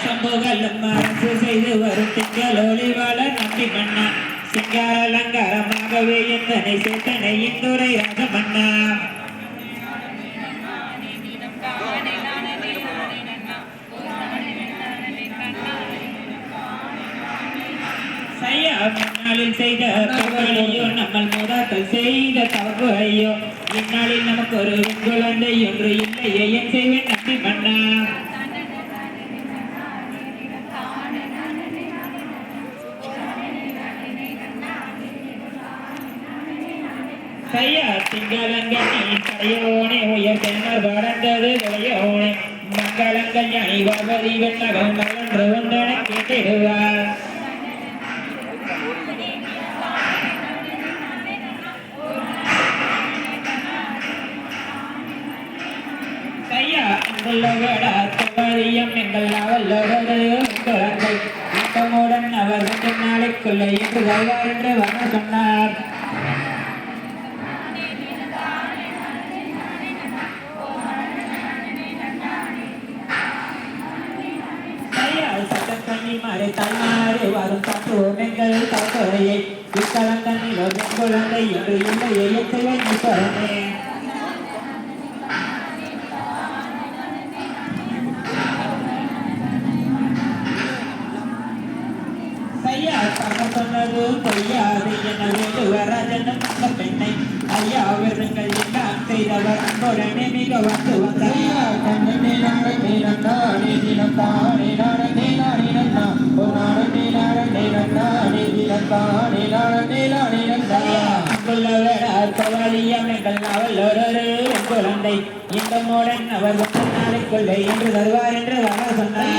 சம்புகளும் அரசு செய்து வரும் திங்களோழி வள நம்பி மன்னா சிங்கார அலங்காரமாகவே எந்தனை சேத்தனை இந்துரை ராஜமன்னா முன்னாளில் செய்த தவறையோ நம்மள் மூதாக்கள் செய்த தவறு ஐயோ இந்நாளில் நமக்கு ஒரு குழந்தை ஒன்று இல்லையே என் செய்வேன் நம்பி மன்னா கையா திங்களங்கனி கடையோனே உயர் தென்னர் வளர்ந்தது தொலையோனே மங்களங்கள் ஞானி வாவதி வெண்ணகம் மலன்று வந்தன கேட்டிடுவார் எங்கள் அவல்லோடு குழந்தை இட்டமுடன் அவர் 2 நாளைக்குள்ள என்று வருவார் என்று வர சொன்னார் சட்டக்கண்ணி மாறி தன்னாறு வரும் காட்டுவோம் எங்கள் தவறையை இக்கலந்தனிலோ என் குழந்தை என்று இல்லையே எத்தைவன் ஈஸ்வரனே சொன்னது பொய்யாது என வேண்டுவராஜனும் அந்த பெண்ணை ஐயா விருங்கள் எல்லாம் செய்தவர் அன்புடனே மிக வந்து குழந்தை இந்த மூடன் அவர் 1 நாளைக்குள்ளே என்று தருவார் என்று வர சொன்னார்